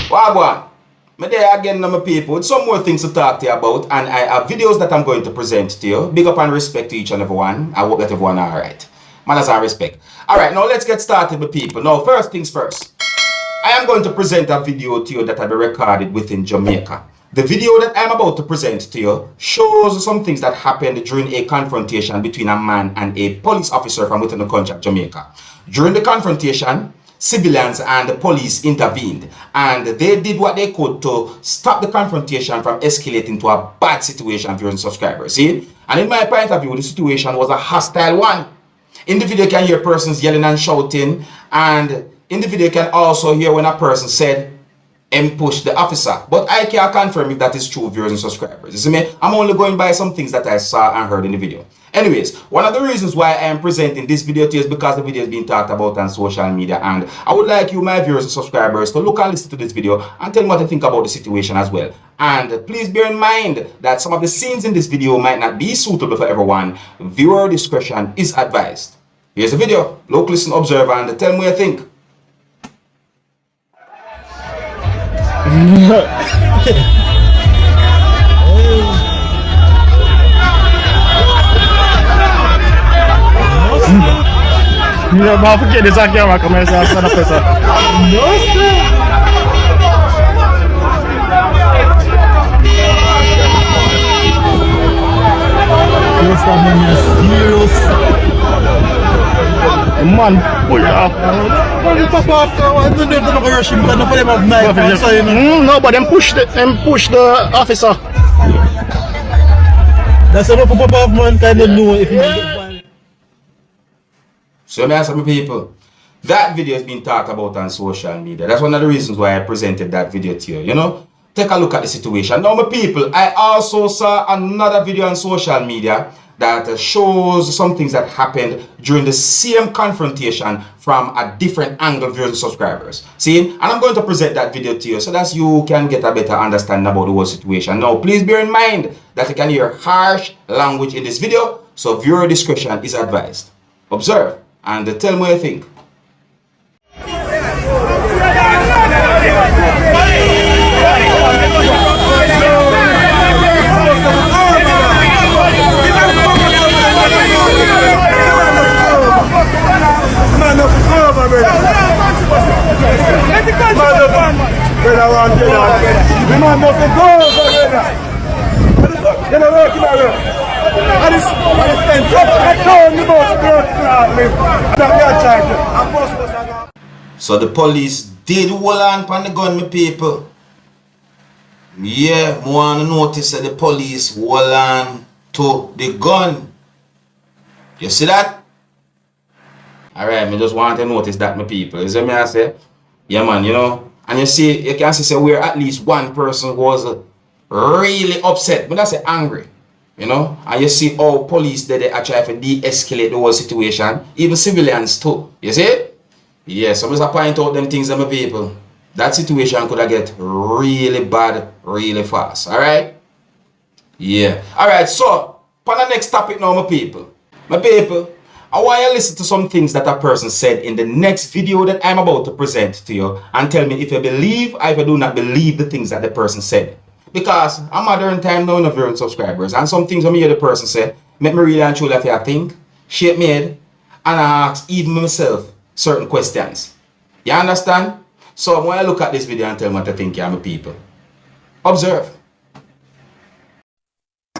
Wagwan, me there again now my people with some more things to talk to you about, and I have videos that I'm going to present to you. Big up and respect to each and every one. I hope that everyone are alright. Manners and respect. Alright, now let's get started with people. Now first things first. I am going to present a video to you that I recorded within Jamaica. The video that I'm about to present to you shows some things that happened during a confrontation between a man and a police officer from within the country of Jamaica. During the confrontation, civilians and the police intervened, and they did what they could to stop the confrontation from escalating to a bad situation for your subscribers. See? And in my point of view, the situation was a hostile one. In the video, you can hear persons yelling and shouting, and in the video, you can also hear when a person said, push the officer. But I can't confirm if that is true, viewers and subscribers. You see me? I'm only going by some things that I saw and heard in the video. Anyways, one of the reasons why I am presenting this video to you is because the video is being talked about on social media, and I would like you, my viewers and subscribers, to look and listen to this video and tell me what you think about the situation as well. And please bear in mind that some of the scenes in this video might not be suitable for everyone. Viewer discretion is advised. Here's the video. Look, listen, observe, and tell me what you think. Não, mas por que eles aqui vai começar a ser a pessoa? Nossa! Essa menina serious. Man, pull off. No, but them push the officer. That's enough for Papa man kind of know if you. So me ask some people, that video has been talked about on social media. That's one of the reasons why I presented that video to you. You know, take a look at the situation. Now, my people, I also saw another video on social media that shows some things that happened during the same confrontation from a different angle, viewers and subscribers. See, and I'm going to present that video to you so that you can get a better understanding about the whole situation. Now, please bear in mind that you can hear harsh language in this video, so viewer discretion is advised. Observe and tell me what you think. So the police did hold on upon the gun, my people. Yeah, I want to notice that the police hold on to the gun. You see that? Alright, I just want to notice that, my people. You see me I say? Yeah, man, you know. And you see, you can see where at least one person was really upset. But I say angry. You know, and you see how police did they try to de-escalate the whole situation, even civilians too. You see? Yes, so I'm just point out them things, my people. That situation could have get really bad, really fast. Alright? Yeah. Alright, so for the next topic now, my people. My people, I want you to listen to some things that a person said in the next video that I'm about to present to you, and tell me if you believe or if you do not believe the things that the person said. Because I'm modern time now, no viewers subscribers, and some things when I hear the person say make me really and truly have to think, shape my head, and I ask even myself certain questions. You understand? So when I look at this video and tell me what to think, my people. Observe.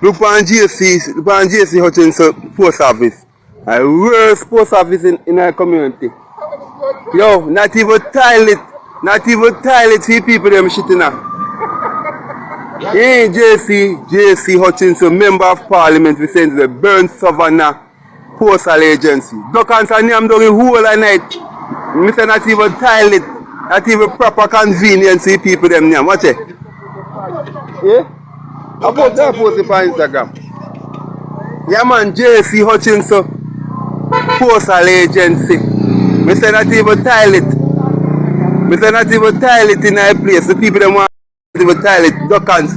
Look on JC Hutchinson post office. A worst post office in our community. Yo, not even toilet for people them shitting now. Hey, JC Hutchinson, Member of Parliament, we send to the Burn Savannah Postal Agency. Duckans and name down the whole night. Mr. Not even toilet, not even proper convenience for people them name. Watch it. Yeah? About that post on Instagram. Yeah man, JC Hutchinson Postal Agency. Mr. Not even toilet. Mr. Not even toilet in our place. The people them want the toilet, duckans.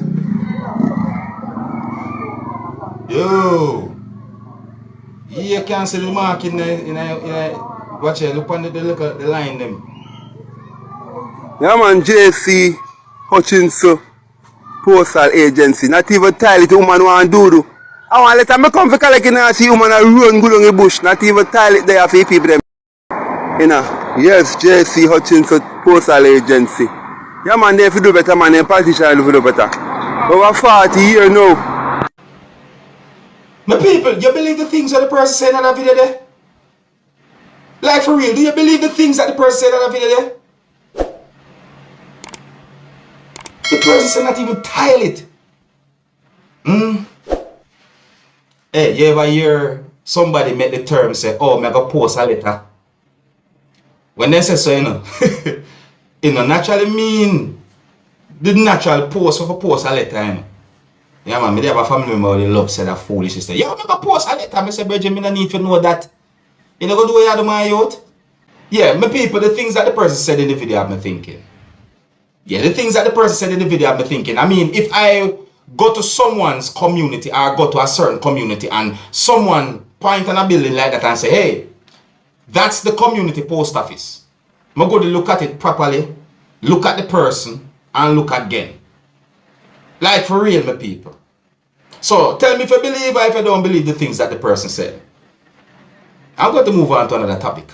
Yo, you can see the mark in a watch it, look on the line them. Yeah man, JC Hutchinson Postal Agency. Not even tile it the woman want to do. I want let me come for collect and see woman a run good on the bush. Not even tile it there for people them. You know. Yes, JC Hutchinson Postal Agency. Yeah man, they do better man, and politicians do better. Over 40 years now. My people, you believe the things that the person said in that video there? Like for real, do you believe the things that the person said in that video there? The person said not even tile it. Hey, you ever hear somebody make the term say, oh, I'm going to post a letter? When they say so, it naturally mean the natural post of a post a letter, Yeah, man, me have a family member who love say that foolishness. Yeah, I'm going to post a letter. I say, Benjamin, I need to know that. You know, go do what you do, my youth? Yeah, my people, the things that the person said in the video, I've been thinking. Yeah, the things that the person said in the video, I've been thinking. I mean, if I go to someone's community or go to a certain community and someone point on a building like that and say, hey, that's the community post office. I'm going to look at it properly, look at the person, and look again. Like for real, my people. So, tell me if you believe or if you don't believe the things that the person said. I'm going to move on to another topic.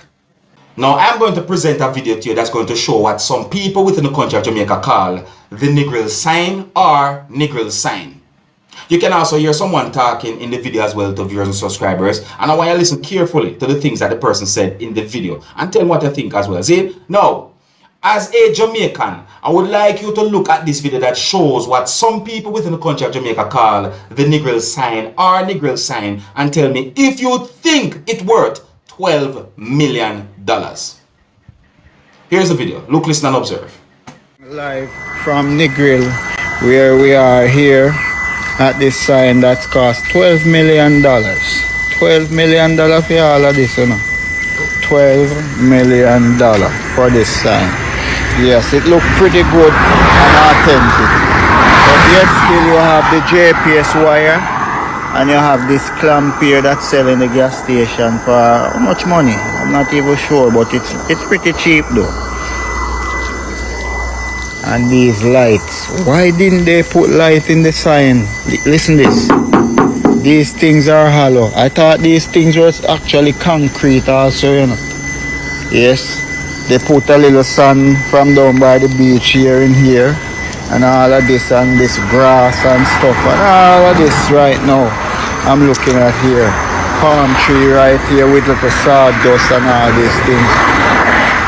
Now, I'm going to present a video to you that's going to show what some people within the country of Jamaica call the Negril sign or Negril sign. You can also hear someone talking in the video as well to viewers and subscribers. And I want you to listen carefully to the things that the person said in the video and tell me what you think as well. See? Now, as a Jamaican, I would like you to look at this video that shows what some people within the country of Jamaica call the Negril sign or Negril sign and tell me if you think it's worth $12 million. Here's the video. Look, listen, and observe. Live from Negril, where we are here at this sign that cost $12 million. $12 million for all of this, you know. $12 million for this sign. Yes, it looks pretty good and authentic. But yet still you have the GPS wire and you have this clamp here that's selling the gas station for how much money? I'm not even sure, but it's pretty cheap though. And these lights, why didn't they put light in the sign? Listen this. These things are hollow. I thought these things were actually concrete also, you know. Yes, they put a little sun from down by the beach here and here. And all of this and this grass and stuff. And all of this right now, I'm looking at here. Palm tree right here with little sawdust and all these things.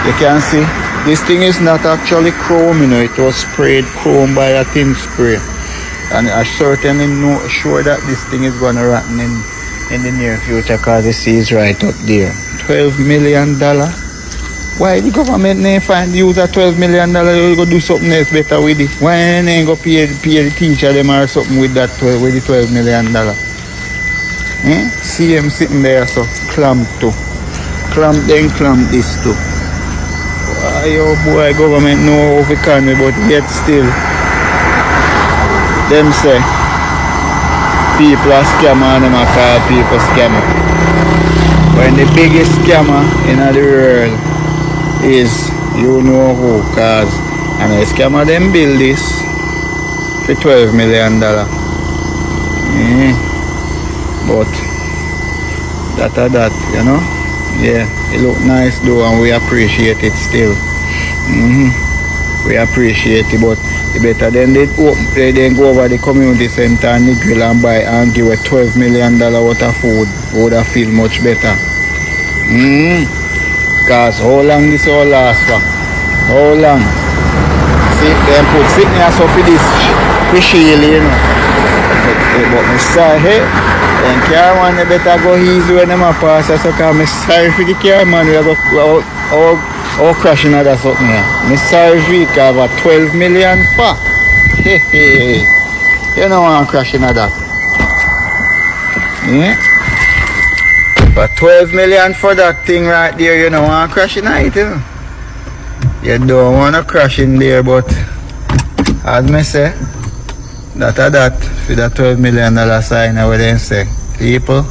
You can see, this thing is not actually chrome, you know. It was sprayed chrome by a thin spray. And I certainly know sure that this thing is going to rotten in the near future because the sea is right up there. $12 million. Why the government ain't find use a $12 million? They'll go do something else better with it. Why ain't go pay the teacher them or something with that with the $12 million? See him sitting there so clamp too. Clamp then clamp this too. Why oh boy government know how can we but yet still. Them say people are scammer and them are call people scammer. When the biggest scammer in the world is you know who, cause and the scammer them build this for $12 million. But that, you know. Yeah, it look nice though and we appreciate it still. We appreciate it, but better than they then go over the community center and Negril and buy and give a $12 million worth of food. Would have feel much better. Cause how long this all last for? How long? See, them put sickness up for this shield, you know. But me sorry, hey, then car man they better go easy when them a pass so cause me sorry for the car man we go all crashing at that something here. Me sorry for it cause about $12 million for. Hey. You know I'm crashing at that. Yeah. But $12 million for that thing right there, you know I'm crashing at it, you know. You don't wanna crash in there, but as me say, that for that $12 million sign I would then say, people,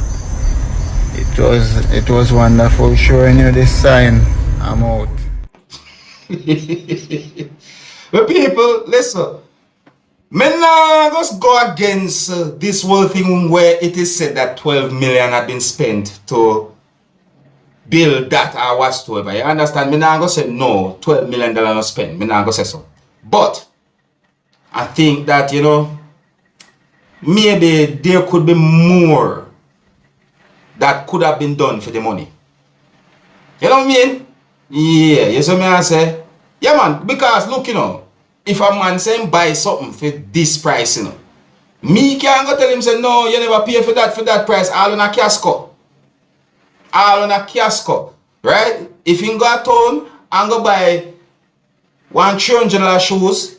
it was wonderful showing you this sign. I'm out. But people, listen. Me nah just go against this whole thing where it is said that 12 million had been spent to build that or whatsoever. You understand? Me nah go say no, $12 million not spent. Me nah go say so. But I think that, you know, maybe there could be more that could have been done for the money. You know what I mean? Yeah, you see me I say? Yeah man, because look, you know, if a man say buy something for this price, you know, me can't go tell him say no, you never pay for that price, all in a casco. All in a casco. Right? If you go to town and go buy $100 shoes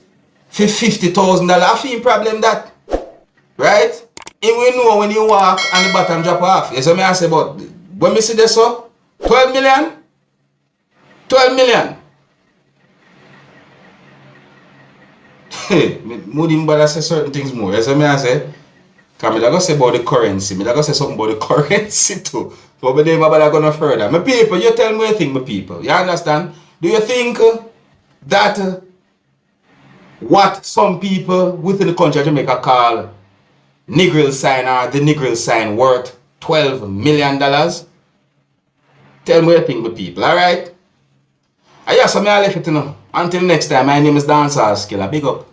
for $50,000, I feel problem that. Right? And we know when you walk and the bottom drop off. You see me I say, but when me see this so 12 million? 12 million. Moody bother say certain things more. You see me I say? Because I go say about the currency. I go say something about the currency too. But I never bother go no further. My people, you tell me what you think, my people. You understand? Do you think that what some people within the country of Jamaica call Negril sign or the Negril sign worth $12 million? Tell me what you think, my people, alright? I just so me I left it, you know. Until next time, my name is Dancehall Skilla. Big up.